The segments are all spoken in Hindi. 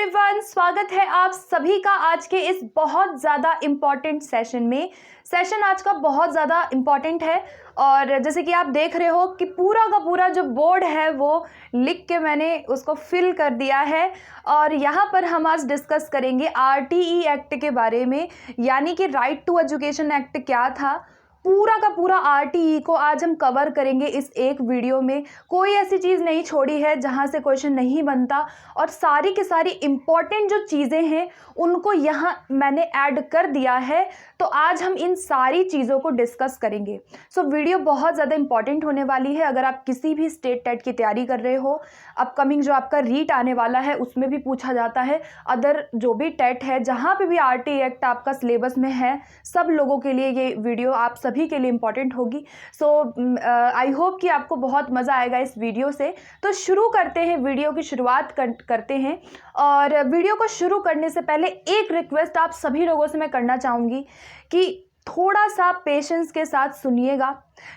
एवरीवन, स्वागत है आप सभी का आज के इस बहुत ज़्यादा इम्पॉर्टेंट सेशन में। सेशन आज का बहुत ज़्यादा इम्पॉर्टेंट है और जैसे कि आप देख रहे हो कि पूरा का पूरा जो बोर्ड है वो लिख के मैंने उसको फिल कर दिया है। और यहाँ पर हम आज डिस्कस करेंगे आरटीई एक्ट के बारे में, यानी कि राइट टू एजुकेशन एक्ट क्या था। पूरा का पूरा आरटीई को आज हम कवर करेंगे इस एक वीडियो में। कोई ऐसी चीज़ नहीं छोड़ी है जहाँ से क्वेश्चन नहीं बनता और सारी की सारी इम्पॉर्टेंट जो चीज़ें हैं उनको यहाँ मैंने ऐड कर दिया है। तो आज हम इन सारी चीज़ों को डिस्कस करेंगे। सो वीडियो बहुत ज़्यादा इम्पॉर्टेंट होने वाली है। अगर आप किसी भी स्टेट टेट की तैयारी कर रहे हो, अपकमिंग जो आपका रीट आने वाला है उसमें भी पूछा जाता है, अदर जो भी टेट है जहाँ पे भी आरटीई एक्ट आपका सिलेबस में है, सब लोगों के लिए ये वीडियो आप सभी के लिए इम्पॉर्टेंट होगी। सो आई होप कि आपको बहुत मज़ा आएगा इस वीडियो से। तो शुरू करते हैं, वीडियो की शुरुआत करते हैं। और वीडियो को शुरू करने से पहले एक रिक्वेस्ट आप सभी लोगों से मैं करना चाहूँगी कि थोड़ा सा पेशेंस के साथ सुनिएगा,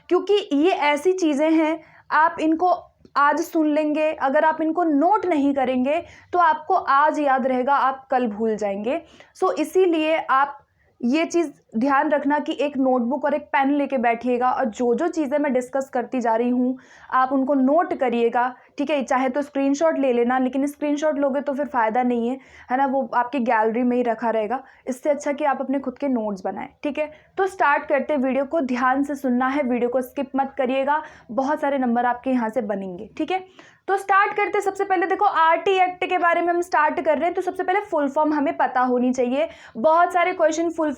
क्योंकि ये ऐसी चीज़ें हैं आप इनको आज सुन लेंगे, अगर आप इनको नोट नहीं करेंगे तो आपको आज याद रहेगा, आप कल भूल जाएंगे। सो इसीलिए आप ये चीज़ ध्यान रखना कि एक नोटबुक और एक पेन लेके बैठिएगा और जो जो चीज़ें मैं डिस्कस करती जा रही हूँ आप उनको नोट करिएगा, ठीक है। चाहे तो स्क्रीनशॉट ले लेना, लेकिन स्क्रीनशॉट लोगे तो फिर फ़ायदा नहीं है ना, वो आपकी गैलरी में ही रखा रहेगा। इससे अच्छा कि आप अपने खुद के नोट्स बनाएं, ठीक है। तो स्टार्ट करते, वीडियो को ध्यान से सुनना है, वीडियो को स्किप मत करिएगा, बहुत सारे नंबर आपके यहाँ से बनेंगे, ठीक है। तो स्टार्ट करते, सबसे पहले देखो आरटीई एक्ट के बारे में हम स्टार्ट कर रहे हैं। तो सबसे पहले फुल फॉर्म हमें पता होनी चाहिए। बहुत सारे क्वेश्चन फुल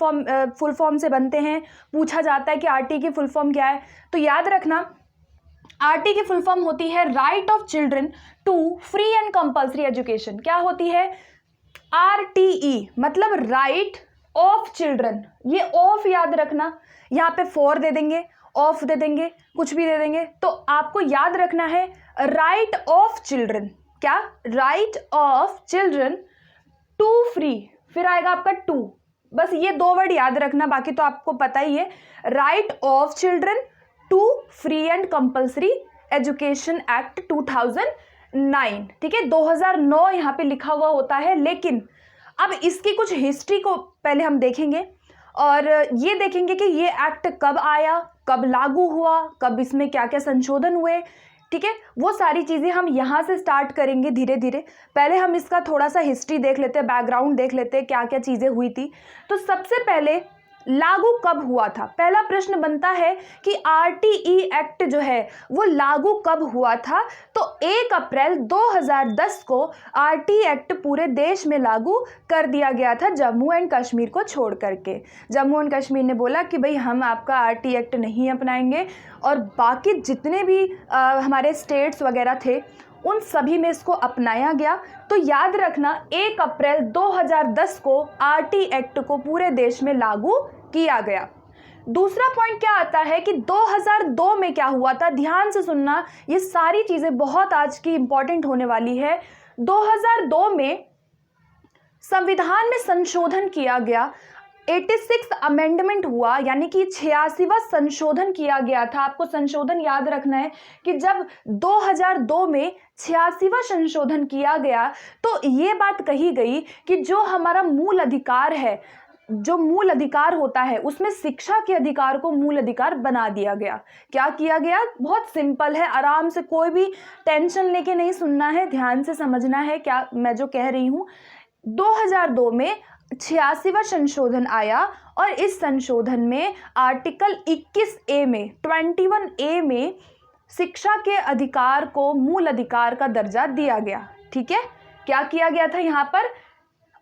फॉर्म से बनते हैं, पूछा जाता है कि आरटीई की फुल फॉर्म क्या है। तो याद रखना, आरटीई की फुल फॉर्म होती है right of children to free and compulsory education. क्या होती है? आरटीई मतलब राइट ऑफ चिल्ड्रन। ये ऑफ याद रखना, यहाँ पे फॉर दे देंगे, ऑफ दे देंगे, कुछ भी दे देंगे, तो आपको याद रखना है राइट ऑफ चिल्ड्रन। क्या? Right of children to free, फिर आएगा आपका टू, बस ये दो वर्ड याद रखना, बाकी तो आपको पता ही है। Right of children to free and compulsory education act 2009, ठीक है। 2009 यहाँ पे लिखा हुआ होता है, लेकिन अब इसकी कुछ हिस्ट्री को पहले हम देखेंगे और ये देखेंगे कि ये एक्ट कब आया, कब लागू हुआ, कब इसमें क्या क्या संशोधन हुए, ठीक है। वो सारी चीज़ें हम यहाँ से स्टार्ट करेंगे धीरे धीरे। पहले हम इसका थोड़ा सा हिस्ट्री देख लेते हैं, बैकग्राउंड देख लेते हैं, क्या क्या चीज़ें हुई थी। तो सबसे पहले लागू कब हुआ था? पहला प्रश्न बनता है कि आरटीई एक्ट जो है वो लागू कब हुआ था। तो 1 अप्रैल 2010 को आरटीई एक्ट पूरे देश में लागू कर दिया गया था, जम्मू एंड कश्मीर को छोड़ करके। जम्मू एंड कश्मीर ने बोला कि भाई हम आपका आरटीई एक्ट नहीं अपनाएंगे, और बाकी जितने भी हमारे स्टेट्स वगैरह थे उन सभी में इसको अपनाया गया। तो याद रखना 1 अप्रैल 2010 को आरटीई एक्ट को पूरे देश में लागू किया गया। दूसरा पॉइंट क्या आता है कि 2002 में क्या हुआ था, ध्यान से सुनना, ये सारी चीजें बहुत आज की इंपॉर्टेंट होने वाली है। 2002 में संविधान में संशोधन किया गया, 86 अमेंडमेंट हुआ, यानी कि 86वां संशोधन किया गया था। आपको संशोधन याद रखना है कि जब 2002 में 86वां संशोधन किया गया तो ये बात कही गई कि जो हमारा मूल अधिकार है, जो मूल अधिकार होता है उसमें शिक्षा के अधिकार को मूल अधिकार बना दिया गया। क्या किया गया? बहुत सिंपल है, आराम से, कोई भी टेंशन लेके नहीं सुनना है, ध्यान से समझना है क्या मैं जो कह रही हूँ। 2002 में 86वां संशोधन आया और इस संशोधन में आर्टिकल 21A में 21A में शिक्षा के अधिकार को मूल अधिकार का दर्जा दिया गया, ठीक है। क्या किया गया था यहाँ पर?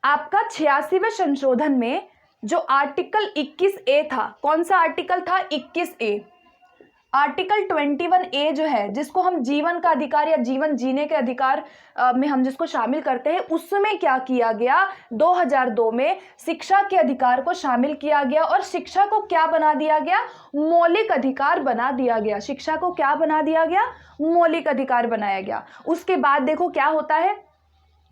आपका 86वें संशोधन में जो आर्टिकल 21A था, कौन सा आर्टिकल था? 21A। आर्टिकल 21A जो है, जिसको हम जीवन का अधिकार या जीवन जीने के अधिकार में हम जिसको शामिल करते हैं, उसमें क्या किया गया? 2002 में शिक्षा के अधिकार को शामिल किया गया और शिक्षा को क्या बना दिया गया? मौलिक अधिकार बना दिया गया। शिक्षा को क्या बना दिया गया? मौलिक अधिकार बनाया गया। उसके बाद देखो क्या होता है,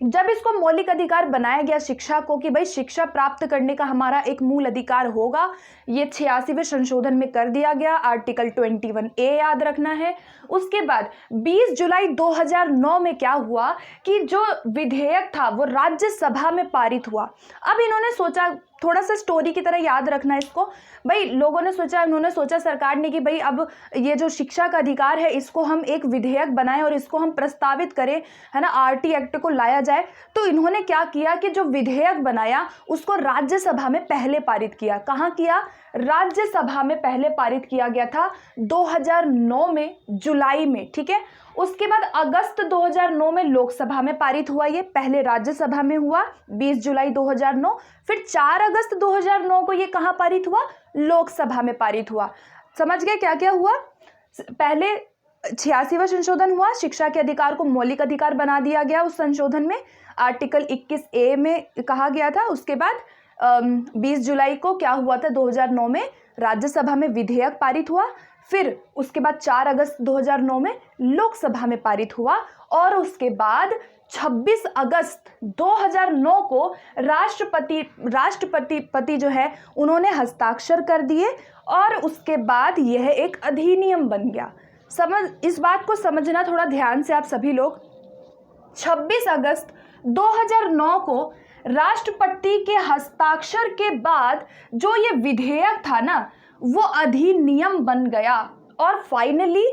जब इसको मौलिक अधिकार बनाया गया शिक्षा को, कि भाई शिक्षा प्राप्त करने का हमारा एक मूल अधिकार होगा, ये 86वें संशोधन में कर दिया गया। आर्टिकल 21A याद रखना है। उसके बाद 20 जुलाई 2009 में क्या हुआ कि जो विधेयक था वो राज्यसभा में पारित हुआ। अब इन्होंने सोचा, थोड़ा सा स्टोरी की तरह याद रखना इसको, भाई लोगों ने सोचा, उन्होंने सोचा सरकार ने कि भाई अब ये जो शिक्षा का अधिकार है इसको हम एक विधेयक बनाएं और इसको हम प्रस्तावित करें, है ना, आरटी एक्ट को लाया जाए। तो इन्होंने क्या किया कि जो विधेयक बनाया उसको राज्यसभा में पहले पारित किया। कहाँ किया? राज्यसभा में पहले पारित किया गया था 2009 में, जुलाई में, ठीक है। उसके बाद अगस्त 2009 में लोकसभा में पारित हुआ, ये पहले राज्यसभा में हुआ 20 जुलाई 2009, फिर 4 अगस्त 2009 को ये कहाँ पारित हुआ? लोकसभा में पारित हुआ। समझ गए क्या क्या हुआ? पहले 86वां संशोधन हुआ, शिक्षा के अधिकार को मौलिक अधिकार बना दिया गया। उस संशोधन में आर्टिकल 21A में कहा गया था। उसके बाद 20 जुलाई को क्या हुआ था? 2009 में राज्यसभा में विधेयक पारित हुआ। फिर उसके बाद 4 अगस्त 2009 में लोकसभा में पारित हुआ और उसके बाद 26 अगस्त 2009 को राष्ट्रपति जो है उन्होंने हस्ताक्षर कर दिए और उसके बाद यह एक अधिनियम बन गया। इस बात को समझना थोड़ा ध्यान से आप सभी लोग। 26 अगस्त 2009 को राष्ट्रपति के हस्ताक्षर के बाद जो ये विधेयक था ना वो अधिनियम बन गया और फाइनली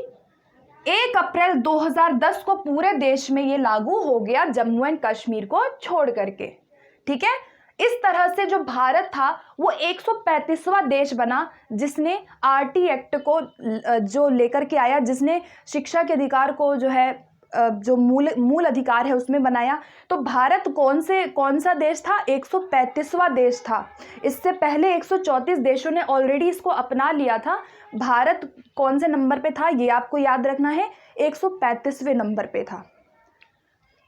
1 अप्रैल 2010 को पूरे देश में ये लागू हो गया, जम्मू एंड कश्मीर को छोड़ करके, ठीक है। इस तरह से जो भारत था वो 135वां देश बना जिसने आरटी एक्ट को जो लेकर के आया, जिसने शिक्षा के अधिकार को जो है जो मूल अधिकार है उसमें बनाया। तो भारत कौन सा देश था? 135वां देश था। इससे पहले 134 देशों ने ऑलरेडी इसको अपना लिया था। भारत कौन से नंबर पे था ये आपको याद रखना है, 135वें नंबर पे था।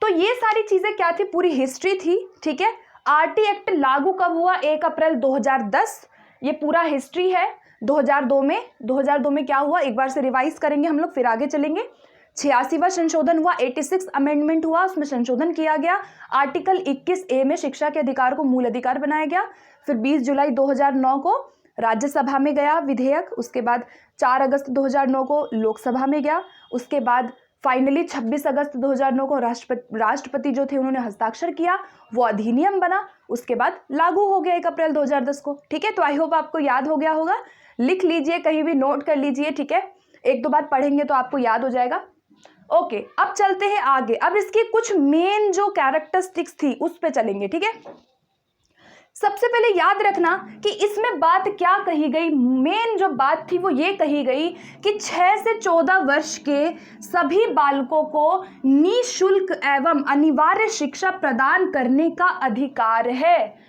तो ये सारी चीज़ें क्या थी? पूरी हिस्ट्री थी, ठीक है। आरटी एक्ट लागू कब हुआ? 1 अप्रैल 2010, ये पूरा हिस्ट्री है। 2002 में क्या हुआ एक बार से रिवाइज करेंगे हम लोग, फिर आगे चलेंगे। 86वां संशोधन हुआ, 86 अमेंडमेंट हुआ, उसमें संशोधन किया गया। आर्टिकल 21A में शिक्षा के अधिकार को मूल अधिकार बनाया गया। फिर 20 जुलाई 2009 को राज्यसभा में गया विधेयक। उसके बाद 4 अगस्त 2009 को लोकसभा में गया। उसके बाद फाइनली 26 अगस्त 2009 को राष्ट्रपति जो थे उन्होंने हस्ताक्षर किया, वो अधिनियम बना। उसके बाद लागू हो गया 1 अप्रैल 2010 को, ठीक है। तो आई होप आपको याद हो गया होगा। लिख लीजिए, कहीं भी नोट कर लीजिए, ठीक है। 1-2 बार पढ़ेंगे तो आपको याद हो जाएगा। ओके, अब चलते हैं आगे। अब इसकी कुछ मेन जो कैरेक्टरिस्टिक्स थी उस पे चलेंगे, ठीक है। सबसे पहले याद रखना कि इसमें बात क्या कही गई। मेन जो बात थी वो ये कही गई कि 6 से 14 वर्ष के सभी बालकों को निःशुल्क एवं अनिवार्य शिक्षा प्रदान करने का अधिकार है।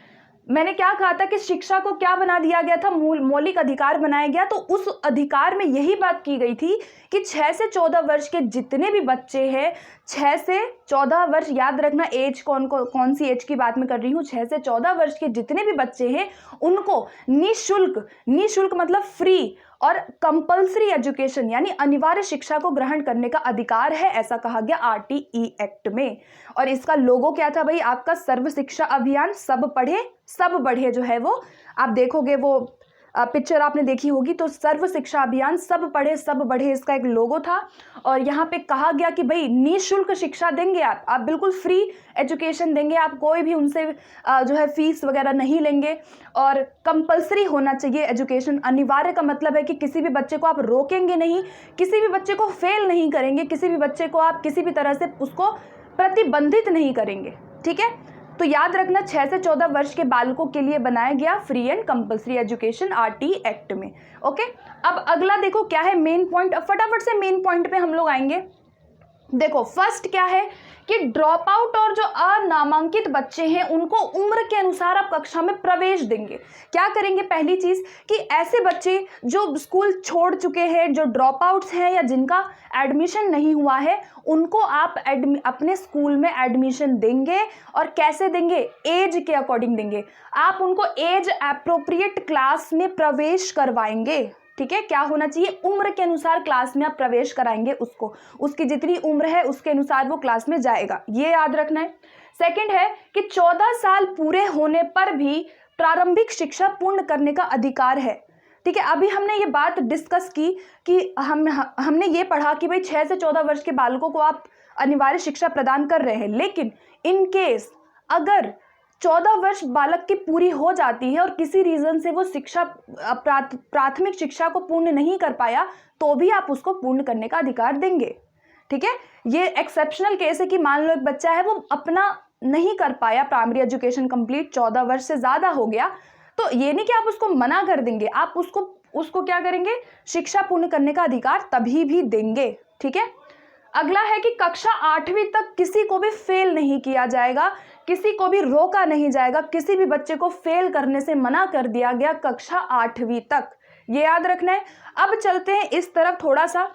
मैंने क्या कहा था कि शिक्षा को क्या बना दिया गया था? मौलिक अधिकार बनाया गया। तो उस अधिकार में यही बात की गई थी कि 6 से 14 वर्ष के जितने भी बच्चे हैं, 6 से 14 वर्ष, याद रखना एज कौन सी एज की बात मैं कर रही हूँ, 6 से 14 वर्ष के जितने भी बच्चे हैं उनको निःशुल्क मतलब फ्री और कंपल्सरी एजुकेशन यानी अनिवार्य शिक्षा को ग्रहण करने का अधिकार है, ऐसा कहा गया आरटीई एक्ट में। और इसका लोगो क्या था भाई? आपका सर्व शिक्षा अभियान, सब पढ़े सब बढ़े जो है वो आप देखोगे, वो पिक्चर आपने देखी होगी। तो सर्व शिक्षा अभियान, सब पढ़े सब बढ़े, इसका एक लोगो था। और यहाँ पे कहा गया कि भाई निःशुल्क शिक्षा देंगे आप बिल्कुल फ्री एजुकेशन देंगे, आप कोई भी उनसे जो है फीस वगैरह नहीं लेंगे। और कंपल्सरी होना चाहिए एजुकेशन। अनिवार्य का मतलब है कि किसी भी बच्चे को आप रोकेंगे नहीं, किसी भी बच्चे को फेल नहीं करेंगे, किसी भी बच्चे को आप किसी भी तरह से उसको प्रतिबंधित नहीं करेंगे, ठीक है। तो याद रखना 6 से 14 वर्ष के बालकों के लिए बनाया गया free and compulsory education RT act में। ओके, अब अगला देखो क्या है मेन पॉइंट। अब फटाफट से मेन पॉइंट पे हम लोग आएंगे। देखो फर्स्ट क्या है कि ड्रॉप आउट और जो अनामांकित बच्चे हैं उनको उम्र के अनुसार आप कक्षा में प्रवेश देंगे। क्या करेंगे? पहली चीज कि ऐसे बच्चे जो स्कूल छोड़ चुके हैं, जो ड्रॉप आउट्स हैं या जिनका एडमिशन नहीं हुआ है, उनको आप अपने स्कूल में एडमिशन देंगे। और कैसे देंगे? एज के अकॉर्डिंग देंगे। आप उनको एज एप्रोप्रिएट क्लास में प्रवेश करवाएंगे, ठीक है। क्या होना चाहिए? उम्र के अनुसार क्लास में आप प्रवेश कराएंगे उसको, उसकी जितनी उम्र है उसके अनुसार वो क्लास में जाएगा, ये याद रखना है। सेकंड है कि 14 साल पूरे होने पर भी प्रारंभिक शिक्षा पूर्ण करने का अधिकार है। ठीक है। अभी हमने ये बात डिस्कस की कि हमने ये पढ़ा कि भाई 6 से 14 वर्ष के बालकों को आप अनिवार्य शिक्षा प्रदान कर रहे हैं, लेकिन इन केस अगर 14 वर्ष बालक की पूरी हो जाती है और किसी रीज़न से वो शिक्षा प्राथमिक शिक्षा को पूर्ण नहीं कर पाया, तो भी आप उसको पूर्ण करने का अधिकार देंगे। ठीक है। ये एक्सेप्शनल केस है कि मान लो एक बच्चा है वो अपना नहीं कर पाया, प्राइमरी एजुकेशन कंप्लीट 14 वर्ष से ज़्यादा हो गया, तो ये नहीं कि आप उसको मना कर देंगे, आप उसको क्या करेंगे, शिक्षा पूर्ण करने का अधिकार तभी भी देंगे। ठीक है। अगला है कि कक्षा 8वीं तक किसी को भी फेल नहीं किया जाएगा, किसी को भी रोका नहीं जाएगा, किसी भी बच्चे को फेल करने से मना कर दिया गया कक्षा 8वीं तक, ये याद रखना है। अब चलते हैं इस तरफ थोड़ा सा।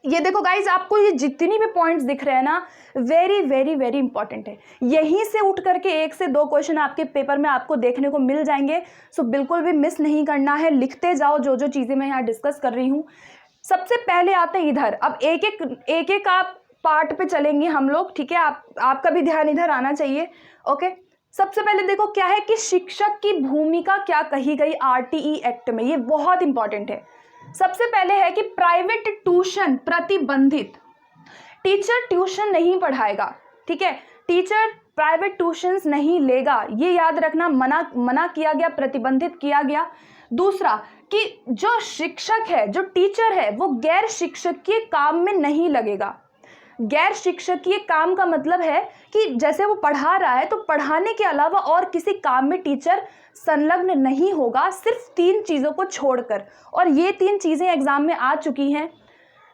ये देखो गाइज, आपको ये जितनी भी पॉइंट्स दिख रहे हैं ना, वेरी वेरी वेरी इंपॉर्टेंट है। यहीं से उठ करके 1 से 2 क्वेश्चन आपके पेपर में आपको देखने को मिल जाएंगे, सो बिल्कुल भी मिस नहीं करना है, लिखते जाओ जो जो चीज़ें मैं यहाँ डिस्कस कर रही हूँ। सबसे पहले आते हैं इधर, अब एक एक आप पार्ट पे चलेंगे हम लोग। ठीक है। आपका भी ध्यान इधर आना चाहिए। ओके। सबसे पहले देखो क्या है कि शिक्षक की भूमिका क्या कही गई RTE एक्ट में, ये बहुत इंपॉर्टेंट है। सबसे पहले है कि प्राइवेट ट्यूशन प्रतिबंधित, टीचर ट्यूशन नहीं पढ़ाएगा। ठीक है। टीचर प्राइवेट ट्यूशंस नहीं लेगा, ये याद रखना, मना किया गया, प्रतिबंधित किया गया। दूसरा कि जो शिक्षक है, जो टीचर है, वो गैर शिक्षकीय काम में नहीं लगेगा। गैर शिक्षकीय काम का मतलब है कि जैसे वो पढ़ा रहा है तो पढ़ाने के अलावा और किसी काम में टीचर संलग्न नहीं होगा, सिर्फ 3 चीज़ों को छोड़कर, और ये 3 चीज़ें एग्जाम में आ चुकी हैं।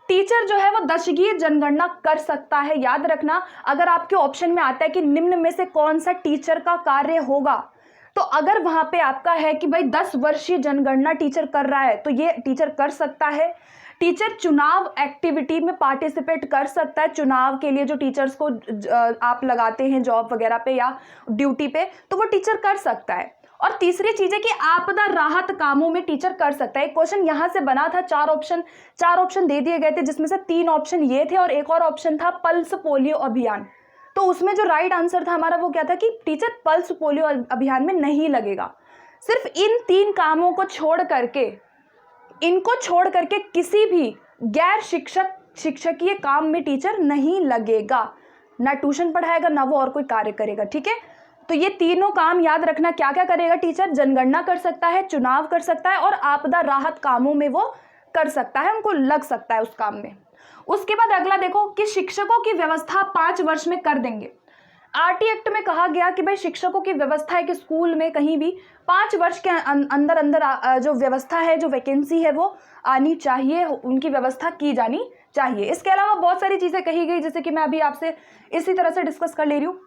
टीचर जो है वो दशकीय जनगणना कर सकता है, याद रखना। अगर आपके ऑप्शन में आता है कि निम्न में से कौन सा टीचर का कार्य होगा, तो अगर वहाँ पे आपका है कि भाई 10 वर्षीय जनगणना टीचर कर रहा है, तो ये टीचर कर सकता है। टीचर चुनाव एक्टिविटी में पार्टिसिपेट कर सकता है, चुनाव के लिए जो टीचर्स को आप लगाते हैं जॉब वगैरह पे या ड्यूटी पे, तो वो टीचर कर सकता है। और तीसरी चीज़ है कि आपदा राहत कामों में टीचर कर सकता है। एक क्वेश्चन यहाँ से बना था, 4 ऑप्शन दे दिए गए थे, जिसमें से 3 ऑप्शन ये थे और एक और ऑप्शन था पल्स पोलियो अभियान। तो उसमें जो राइट आंसर था हमारा वो क्या था कि टीचर पल्स पोलियो अभियान में नहीं लगेगा। सिर्फ इन 3 कामों को छोड़ करके किसी भी गैर शिक्षकीय काम में टीचर नहीं लगेगा, ना ट्यूशन पढ़ाएगा, ना वो और कोई कार्य करेगा। ठीक है। तो ये तीनों काम याद रखना, क्या क्या करेगा टीचर, जनगणना कर सकता है, चुनाव कर सकता है और आपदा राहत कामों में वो कर सकता है, उनको लग सकता है उस काम में। उसके बाद अगला देखो कि शिक्षकों की व्यवस्था 5 वर्ष में कर देंगे। RT एक्ट में कहा गया कि भाई शिक्षकों की व्यवस्था है कि स्कूल में कहीं भी 5 वर्ष के अंदर जो व्यवस्था है, जो वैकेंसी है वो आनी चाहिए, उनकी व्यवस्था की जानी चाहिए। इसके अलावा बहुत सारी चीज़ें कही गई, जैसे कि मैं अभी आपसे इसी तरह से डिस्कस कर ले रही हूँ।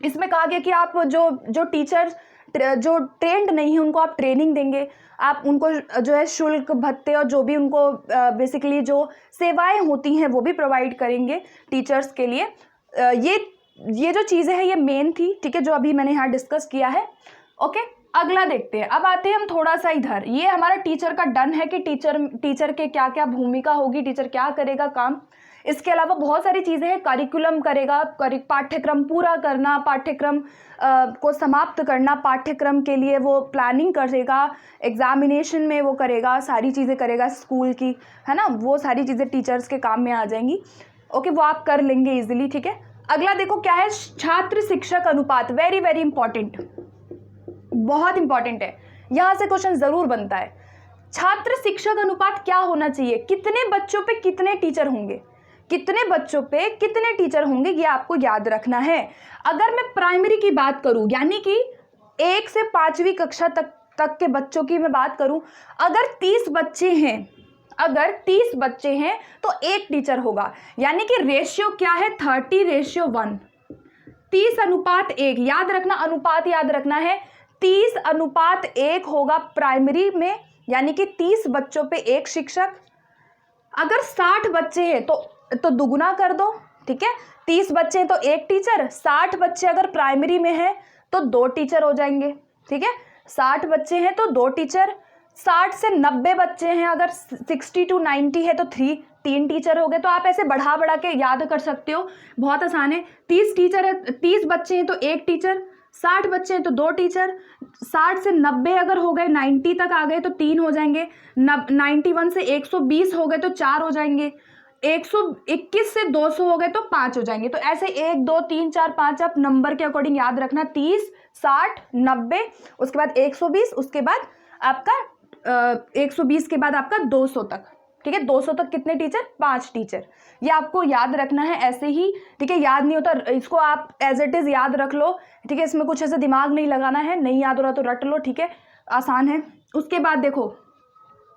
इसमें कहा गया कि आप जो टीचर जो ट्रेंड नहीं है उनको आप ट्रेनिंग देंगे, आप उनको जो है शुल्क भत्ते और जो भी उनको बेसिकली जो सेवाएं होती हैं वो भी प्रोवाइड करेंगे टीचर्स के लिए। ये जो चीज़ें हैं ये मेन थी। ठीक है, जो अभी मैंने यहाँ डिस्कस किया है। ओके, अगला देखते हैं। अब आते हैं हम थोड़ा सा इधर, ये हमारा टीचर का डन है कि टीचर के क्या क्या भूमिका होगी, टीचर क्या करेगा काम। इसके अलावा बहुत सारी चीज़ें हैं, करिकुलम करेगा, पाठ्यक्रम पूरा करना, पाठ्यक्रम को समाप्त करना, पाठ्यक्रम के लिए वो प्लानिंग करेगा, एग्जामिनेशन में वो करेगा, सारी चीज़ें करेगा स्कूल की, है ना, वो सारी चीज़ें टीचर्स के काम में आ जाएंगी। ओके, वो आप कर लेंगे इजीली। ठीक है, अगला देखो क्या है, छात्र शिक्षक अनुपात, वेरी वेरी इंपॉर्टेंट, बहुत इंपॉर्टेंट है, यहाँ से क्वेश्चन ज़रूर बनता है। छात्र शिक्षक अनुपात क्या होना चाहिए, कितने बच्चों पे कितने टीचर होंगे, कितने बच्चों पे कितने टीचर होंगे, ये आपको याद रखना है। अगर मैं प्राइमरी की बात करूं, यानी कि 1 से 5वीं कक्षा तक के बच्चों की मैं बात करूं, अगर 30 बच्चे हैं तो 1 टीचर होगा, यानी कि रेशियो क्या है, 30:1, 30:1। याद रखना, अनुपात याद रखना है, 30:1 होगा प्राइमरी में, यानी कि 30 बच्चों पे 1 शिक्षक। अगर 60 बच्चे हैं तो दुगुना कर दो। ठीक है, 30 बच्चे हैं तो 1 टीचर, 60 बच्चे अगर प्राइमरी में है तो 2 टीचर हो जाएंगे। ठीक है, 60 बच्चे हैं तो 2 टीचर, 60 से 90 बच्चे हैं, अगर 60 to 90 है तो 3 टीचर हो गए। तो आप ऐसे बढ़ा के याद कर सकते हो, बहुत आसान है। 30 बच्चे हैं तो 1 टीचर, 60 बच्चे हैं तो 2 टीचर, 60 से 90 अगर हो गए, 90 तक आ गए तो 3 हो जाएंगे, 91 से 120 हो गए तो 4 हो जाएंगे, 121 से 200 हो गए तो 5 हो जाएंगे। तो ऐसे 1 2 3 4 5 आप नंबर के अकॉर्डिंग याद रखना, 30 60 90, उसके बाद 120, उसके बाद आपका 120 के बाद आपका 200 तक, ठीक है। 200 तक कितने टीचर? 5 टीचर। ये आपको याद रखना है ऐसे ही, ठीक है। याद नहीं होता इसको आप एज इट इज़ याद रख लो, ठीक है। इसमें कुछ ऐसे दिमाग नहीं लगाना है, नहीं याद हो रहा तो रट लो, ठीक है, आसान है। उसके बाद देखो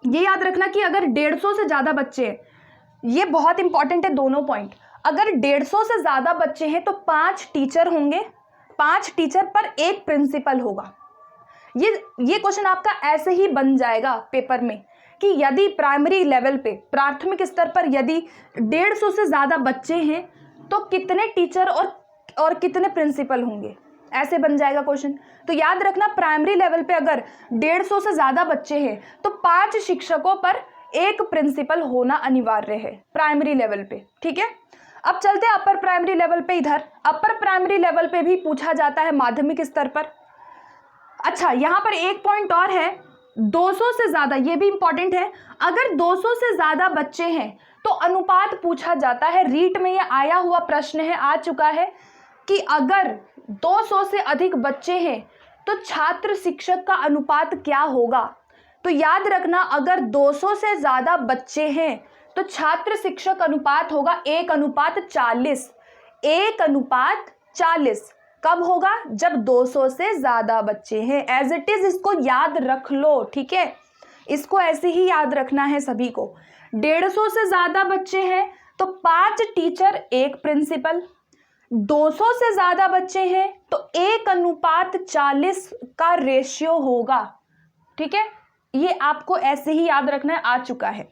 ये याद रखना कि अगर 150 से ज़्यादा बच्चे हैं, ये बहुत इंपॉर्टेंट है दोनों पॉइंट। अगर 150 से ज़्यादा बच्चे हैं तो 5 टीचर होंगे, 5 टीचर पर 1 प्रिंसिपल होगा। ये क्वेश्चन आपका ऐसे ही बन जाएगा पेपर में कि यदि प्राइमरी लेवल पे, प्राथमिक स्तर पर यदि 150 से ज़्यादा बच्चे हैं तो कितने टीचर और कितने प्रिंसिपल होंगे, ऐसे बन जाएगा क्वेश्चन। तो याद रखना प्राइमरी लेवल पे अगर 150 से ज़्यादा बच्चे हैं तो 5 शिक्षकों पर 1 प्रिंसिपल होना अनिवार्य है प्राइमरी लेवल पे, ठीक है। अब चलते हैं अपर प्राइमरी लेवल पे। इधर अपर प्राइमरी लेवल पे भी पूछा जाता है माध्यमिक स्तर पर। अच्छा, यहाँ पर एक पॉइंट और है, 200 से ज़्यादा, ये भी इंपॉर्टेंट है। अगर 200 से ज़्यादा बच्चे हैं तो अनुपात पूछा जाता है। रीट में ये आया हुआ प्रश्न है, आ चुका है कि अगर 200 से अधिक बच्चे हैं तो छात्र शिक्षक का अनुपात क्या होगा। तो याद रखना अगर 200 से ज़्यादा बच्चे हैं तो छात्र शिक्षक अनुपात होगा 1:40। 1:40 कब होगा? जब 200 से ज़्यादा बच्चे हैं। एज इट इज़ इसको याद रख लो, ठीक है, इसको ऐसे ही याद रखना है सभी को। 150 से ज़्यादा बच्चे हैं तो 5 टीचर 1 प्रिंसिपल, 200 से ज़्यादा बच्चे हैं तो 1:40 का रेशियो होगा, ठीक है। ये आपको ऐसे ही याद रखना है, आ चुका है।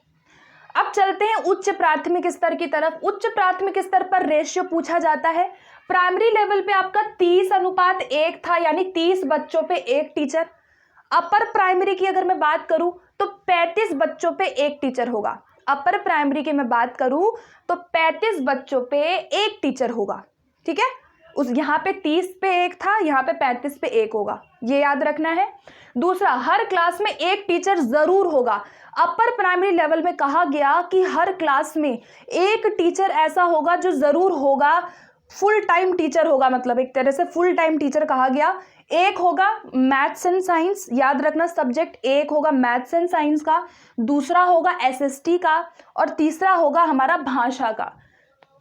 अब चलते हैं उच्च प्राथमिक स्तर की तरफ। उच्च प्राथमिक स्तर पर रेशियो पूछा जाता है। प्राइमरी लेवल पे आपका 30:1 था, यानी 30 बच्चों पे 1 टीचर। अपर प्राइमरी की अगर मैं बात करूं तो 35 बच्चों पे 1 टीचर होगा। अपर प्राइमरी की मैं बात करूं तो 35 बच्चों पे 1 टीचर होगा, ठीक है। उस यहाँ पे 30 पे 1 था, यहाँ पे 35 पे 1 होगा, ये याद रखना है। दूसरा, हर क्लास में 1 टीचर जरूर होगा। अपर प्राइमरी लेवल में कहा गया कि हर क्लास में 1 टीचर ऐसा होगा जो जरूर होगा, फुल टाइम टीचर होगा, मतलब एक तरह से फुल टाइम टीचर कहा गया। 1 होगा मैथ्स एंड साइंस, याद रखना सब्जेक्ट 1 होगा मैथ्स एंड साइंस का, दूसरा होगा एसएसटी का, और तीसरा होगा हमारा भाषा का।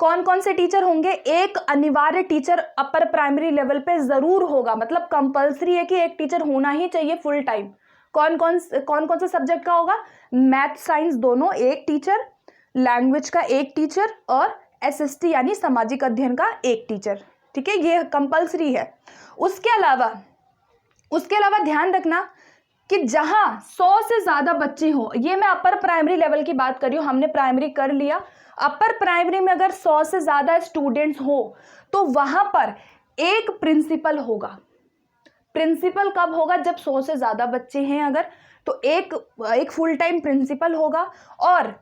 कौन कौन से टीचर होंगे? 1 अनिवार्य टीचर अपर प्राइमरी लेवल पे जरूर होगा, मतलब कंपलसरी है कि 1 टीचर होना ही चाहिए फुल टाइम। कौन कौन से सब्जेक्ट का होगा? मैथ साइंस दोनों 1 टीचर, लैंग्वेज का 1 टीचर, और एसएसटी यानी सामाजिक अध्ययन का 1 टीचर, ठीक है, ये कंपलसरी है। उसके अलावा ध्यान रखना कि जहां 100 से ज़्यादा बच्चे हों, ये मैं अपर प्राइमरी लेवल की बात कर रही हूँ, हमने प्राइमरी कर लिया। अपर प्राइमरी में अगर 100 से ज़्यादा स्टूडेंट्स हो तो वहां पर 1 प्रिंसिपल होगा। प्रिंसिपल कब होगा? जब 100 से ज़्यादा बच्चे हैं अगर, तो एक फुल टाइम प्रिंसिपल होगा। और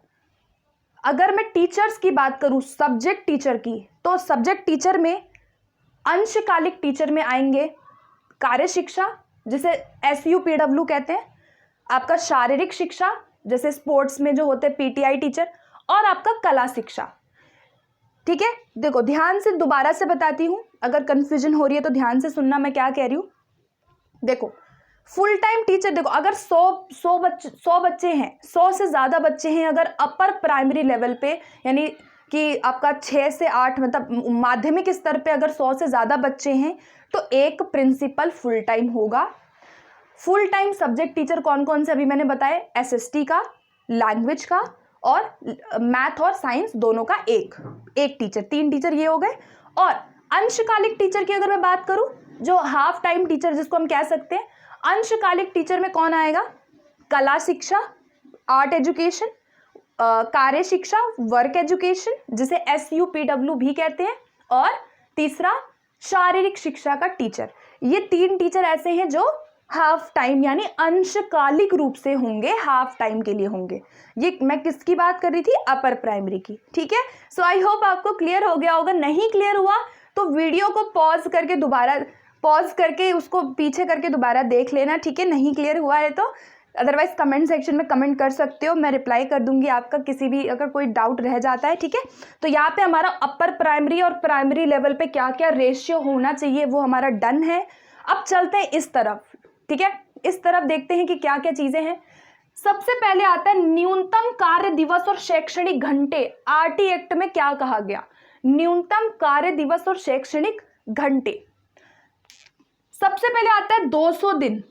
अगर मैं टीचर्स की बात करूं, सब्जेक्ट टीचर की, तो सब्जेक्ट टीचर में अंशकालिक टीचर में आएंगे कार्य शिक्षा, जिसे SUPW कहते हैं, आपका शारीरिक शिक्षा जैसे स्पोर्ट्स में जो होते हैं पीटीआई टीचर, और आपका कला शिक्षा, ठीक है। देखो ध्यान से दोबारा से बताती हूँ, अगर कंफ्यूजन हो रही है तो ध्यान से सुनना मैं क्या कह रही हूँ। देखो फुल टाइम टीचर, देखो अगर 100 बच्चे हैं, 100 से ज़्यादा बच्चे हैं अगर अपर प्राइमरी लेवल पे, यानी कि आपका 6 से 8, मतलब माध्यमिक स्तर पे अगर 100 से ज़्यादा बच्चे हैं तो 1 प्रिंसिपल फुल टाइम होगा। फुल टाइम सब्जेक्ट टीचर कौन कौन से अभी मैंने बताए? एसएसटी का, लैंग्वेज का, और मैथ और साइंस दोनों का 1 टीचर, 3 टीचर ये हो गए। और अंशकालिक टीचर की अगर मैं बात करूं, जो हाफ टाइम टीचर जिसको हम कह सकते हैं, अंशकालिक टीचर में कौन आएगा? कला शिक्षा, आर्ट एजुकेशन, कार्य शिक्षा, वर्क एजुकेशन जिसे SUPW भी कहते हैं, और तीसरा शारीरिक शिक्षा का टीचर। ये 3 टीचर ऐसे हैं जो हाफ टाइम यानी अंशकालिक रूप से होंगे, हाफ टाइम के लिए होंगे। ये मैं किसकी बात कर रही थी? अपर प्राइमरी की, ठीक है। सो आई होप आपको क्लियर हो गया होगा। नहीं क्लियर हुआ तो वीडियो को पॉज करके दोबारा पॉज करके उसको पीछे करके दोबारा देख लेना, ठीक है, नहीं क्लियर हुआ है तो। अदरवाइज कमेंट सेक्शन में कमेंट कर सकते हो, मैं रिप्लाई कर दूंगी आपका किसी भी अगर कोई डाउट रह जाता है, ठीक है। तो यहाँ पे हमारा अपर प्राइमरी और प्राइमरी लेवल पे क्या क्या रेशियो होना चाहिए वो हमारा डन है। अब चलते हैं इस तरफ, ठीक है, इस तरफ देखते हैं कि क्या क्या चीज़ें हैं। सबसे पहले आता है न्यूनतम कार्य दिवस और शैक्षणिक घंटे। आरटी एक्ट में क्या कहा गया, न्यूनतम कार्य दिवस और शैक्षणिक घंटे। सबसे पहले आता है 200 दिन,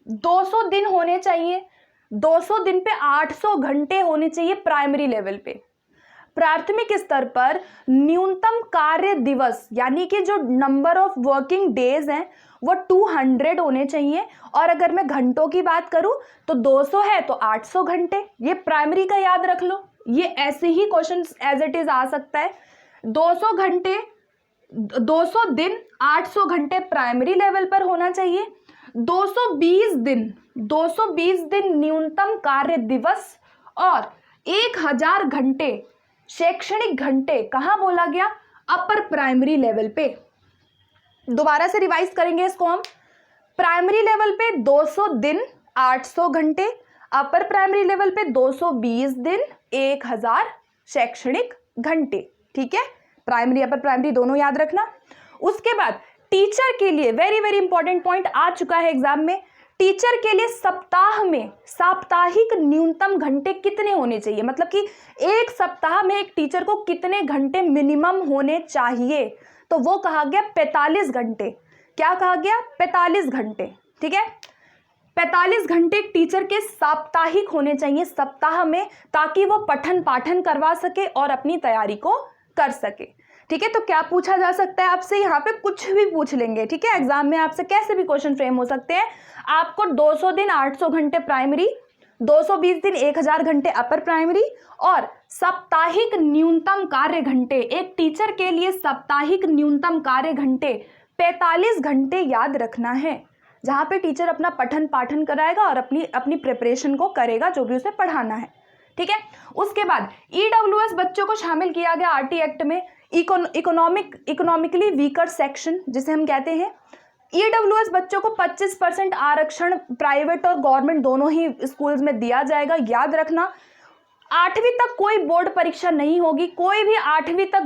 200 दिन होने चाहिए। 200 दिन पे 800 घंटे होने चाहिए प्राइमरी लेवल पे। प्राथमिक स्तर पर न्यूनतम कार्य दिवस यानी कि जो नंबर ऑफ वर्किंग डेज हैं वो 200 होने चाहिए। और अगर मैं घंटों की बात करूं तो 200 है तो 800 घंटे, ये प्राइमरी का याद रख लो। ये ऐसे ही क्वेश्चन एज इट इज आ सकता है। 200 घंटे, 200 दिन, 800 घंटे प्राइमरी लेवल पर होना चाहिए। 220 दिन, 220 दिन न्यूनतम कार्य दिवस और 1000 घंटे शैक्षणिक घंटे कहाँ बोला गया, अपर प्राइमरी लेवल पे। दोबारा से रिवाइज करेंगे इसको हम। प्राइमरी लेवल पे 200 दिन 800 घंटे, अपर प्राइमरी लेवल पे 220 दिन 1000 शैक्षणिक घंटे, ठीक है। प्राइमरी अपर प्राइमरी दोनों याद रखना। उसके बाद टीचर के लिए वेरी वेरी इंपॉर्टेंट पॉइंट आ चुका है एग्जाम में। टीचर के लिए सप्ताह में साप्ताहिक न्यूनतम घंटे कितने होने चाहिए, मतलब कि एक सप्ताह में एक टीचर को कितने घंटे मिनिमम होने चाहिए, तो वो कहा गया 45 घंटे। क्या कहा गया, 45 घंटे, ठीक है। 45 घंटे एक टीचर के साप्ताहिक होने चाहिए सप्ताह में, ताकि वो पठन पाठन करवा सके और अपनी तैयारी को कर सके, ठीक है। तो क्या पूछा जा सकता है आपसे, यहाँ पे कुछ भी पूछ लेंगे, ठीक है। एग्जाम में आपसे कैसे भी क्वेश्चन फ्रेम हो सकते हैं। आपको 200 दिन 800 घंटे प्राइमरी, 220 दिन 1000 घंटे अपर प्राइमरी और साप्ताहिक न्यूनतम कार्य घंटे, एक टीचर के लिए साप्ताहिक न्यूनतम कार्य घंटे 45 घंटे याद रखना है, जहाँ पे टीचर अपना पठन पाठन कराएगा और अपनी प्रिपरेशन को करेगा जो भी उसे पढ़ाना है, ठीक है। उसके बाद ईडब्ल्यूएस बच्चों को शामिल किया गया आरटी एक्ट में। इकोनॉमिकली वीकर सेक्शन जिसे हम कहते हैं, ईडब्ल्यूएस बच्चों को 25% आरक्षण प्राइवेट और गवर्नमेंट दोनों ही स्कूल्स में दिया जाएगा, याद रखना। 8वीं तक कोई बोर्ड परीक्षा नहीं होगी, कोई भी 8वीं तक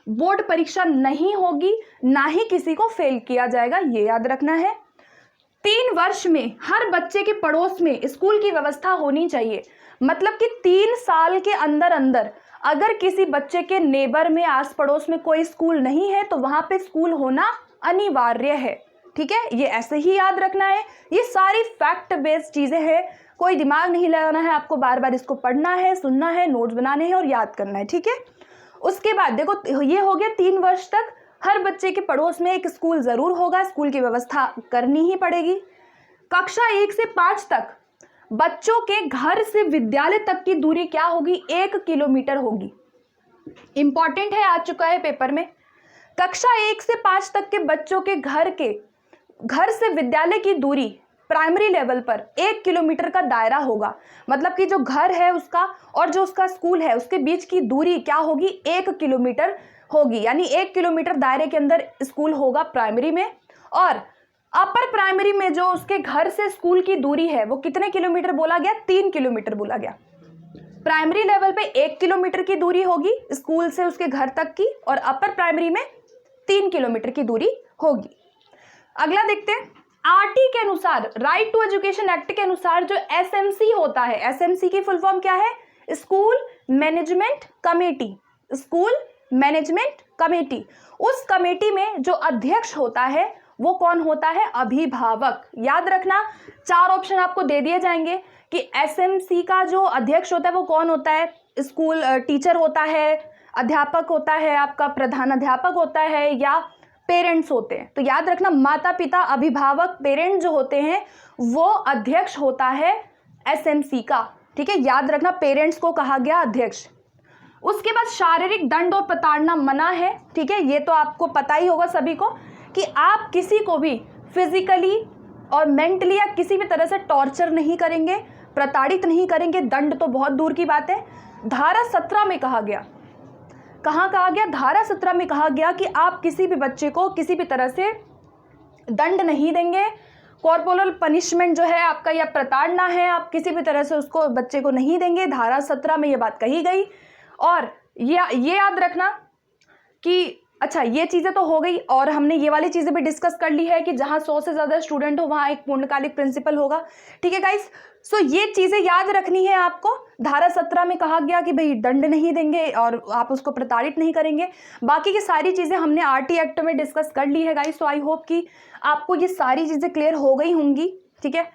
बोर्ड परीक्षा नहीं होगी, ना ही किसी को फेल किया जाएगा, ये याद रखना है। 3 वर्ष में हर बच्चे के पड़ोस में स्कूल की व्यवस्था होनी चाहिए, मतलब कि 3 साल के अंदर अंदर अगर किसी बच्चे के नेबर में आस पड़ोस में कोई स्कूल नहीं है तो वहां पे स्कूल होना अनिवार्य है, ठीक है। ये ऐसे ही याद रखना है, ये सारी फैक्ट बेस्ड चीजें हैं, कोई दिमाग नहीं लगाना है आपको, बार बार इसको पढ़ना है, सुनना है, नोट्स बनाने हैं और याद करना है, ठीक है। उसके बाद देखो ये हो गया 3 वर्ष तक हर बच्चे के पड़ोस में एक स्कूल जरूर होगा, स्कूल की व्यवस्था करनी ही पड़ेगी। कक्षा 1 से 5 तक बच्चों के घर से विद्यालय तक की दूरी क्या होगी, 1 किलोमीटर होगी। इंपॉर्टेंट है, आ चुका है पेपर में। कक्षा 1 से 5 तक के बच्चों के घर से विद्यालय की दूरी प्राइमरी लेवल पर 1 किलोमीटर का दायरा होगा, मतलब कि जो घर है उसका और जो उसका स्कूल है उसके बीच की दूरी क्या होगी, 1 किलोमीटर होगी, यानी 1 किलोमीटर दायरे के अंदर स्कूल होगा प्राइमरी में। और अपर प्राइमरी में जो उसके घर से स्कूल की दूरी है वो कितने किलोमीटर बोला गया, 3 किलोमीटर बोला गया। प्राइमरी लेवल पे 1 किलोमीटर की दूरी होगी स्कूल से उसके घर तक की, और अपर प्राइमरी में 3 किलोमीटर की दूरी होगी। अगला देखते हैं, आरटी के अनुसार, राइट टू एजुकेशन एक्ट के अनुसार जो एसएमसी होता है, एसएमसी की फुल फॉर्म क्या है, school management committee. School management committee, उस कमेटी में जो अध्यक्ष होता है वो कौन होता है, अभिभावक। याद रखना, 4 ऑप्शन आपको दे दिए जाएंगे कि एसएमसी का जो अध्यक्ष होता है वो कौन होता है, स्कूल टीचर होता है, अध्यापक होता है, आपका प्रधान अध्यापक होता है, या पेरेंट्स होते हैं। तो याद रखना, माता पिता अभिभावक पेरेंट जो होते हैं वो अध्यक्ष होता है एसएमसी का, ठीक है। याद रखना, पेरेंट्स को कहा गया अध्यक्ष। उसके बाद शारीरिक दंड और प्रताड़ना मना है, ठीक है। ये तो आपको पता ही होगा सभी को कि आप किसी को भी फिजिकली और मेंटली या किसी भी तरह से टॉर्चर नहीं करेंगे, प्रताड़ित नहीं करेंगे, दंड तो बहुत दूर की बात है। धारा 17 में कहा गया, कहाँ कहा गया, धारा 17 में कहा गया कि आप किसी भी बच्चे को किसी भी तरह से दंड नहीं देंगे, कॉर्पोरल पनिशमेंट जो है आपका या प्रताड़ना है, आप किसी भी तरह से उसको बच्चे को नहीं देंगे। धारा 17 में ये बात कही गई। और ये याद रखना कि अच्छा ये चीज़ें तो हो गई, और हमने ये वाली चीज़ें भी डिस्कस कर ली है कि जहाँ 100 से ज़्यादा स्टूडेंट हो वहाँ एक पूर्णकालिक प्रिंसिपल होगा। ठीक है गाइस, सो ये चीज़ें याद रखनी है आपको। धारा 17 में कहा गया कि भाई दंड नहीं देंगे और आप उसको प्रताड़ित नहीं करेंगे। बाकी की सारी चीज़ें हमने आरटी एक्ट में डिस्कस कर ली है गाइस। सो आई होप कि आपको ये सारी चीज़ें क्लियर हो गई होंगी। ठीक है,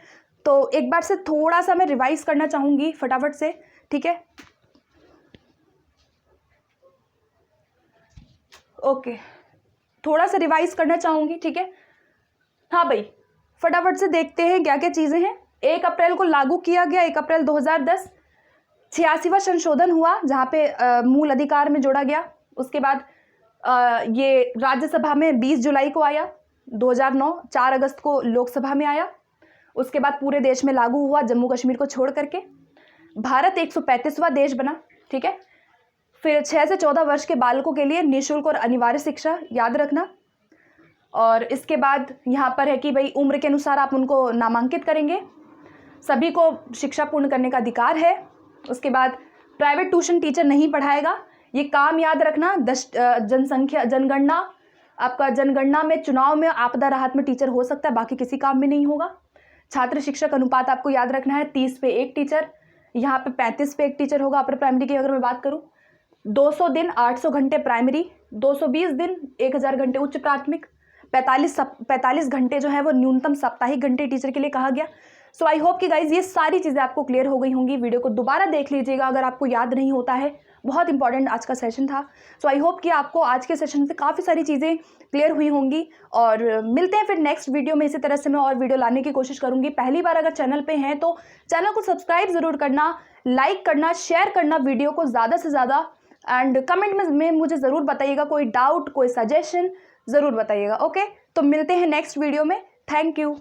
तो एक बार से थोड़ा सा मैं रिवाइज करना चाहूँगी फटाफट से। ठीक है, ओके, थोड़ा सा रिवाइज करना चाहूँगी। ठीक है, हाँ भाई, फटाफट से देखते हैं क्या क्या चीज़ें हैं। 1 अप्रैल को लागू किया गया, 1 अप्रैल 2010 86वां संशोधन हुआ जहाँ पे मूल अधिकार में जोड़ा गया। उसके बाद ये राज्यसभा में 20 जुलाई को आया 2009, 4 अगस्त को लोकसभा में आया। उसके बाद पूरे देश में लागू हुआ जम्मू कश्मीर को छोड़ करके। भारत 135वां देश बना। ठीक है, फिर 6 से 14 वर्ष के बालकों के लिए निःशुल्क और अनिवार्य शिक्षा, याद रखना। और इसके बाद यहाँ पर है कि भाई उम्र के अनुसार आप उनको नामांकित करेंगे, सभी को शिक्षा पूर्ण करने का अधिकार है। उसके बाद प्राइवेट ट्यूशन टीचर नहीं पढ़ाएगा, ये काम याद रखना। जनगणना, आपका जनगणना में, चुनाव में, आपदा राहत में टीचर हो सकता है, बाकी किसी काम में नहीं होगा। छात्र शिक्षक अनुपात आपको याद रखना है 30 पे 1 टीचर, यहाँ पे 35 पे 1 टीचर होगा। अपर प्राइमरी की अगर मैं बात करूँ, 200 दिन 800 घंटे प्राइमरी, 220 दिन 1000 घंटे उच्च प्राथमिक, 45 घंटे जो है वो न्यूनतम साप्ताहिक घंटे टीचर के लिए कहा गया। सो आई होप कि गाइज ये सारी चीज़ें आपको क्लियर हो गई होंगी। वीडियो को दोबारा देख लीजिएगा अगर आपको याद नहीं होता है, बहुत इंपॉर्टेंट आज का सेशन था। सो आई होप कि आपको आज के सेशन से काफ़ी सारी चीज़ें क्लियर हुई होंगी। और मिलते हैं फिर नेक्स्ट वीडियो में। इसी तरह से मैं और वीडियो लाने की कोशिश करूँगी। पहली बार अगर चैनल पे हैं तो चैनल को सब्सक्राइब ज़रूर करना, लाइक करना, शेयर करना वीडियो को ज़्यादा से ज़्यादा, एंड कमेंट में मुझे ज़रूर बताइएगा कोई डाउट, कोई सजेशन ज़रूर बताइएगा। ओके, तो मिलते हैं नेक्स्ट वीडियो में। Thank you.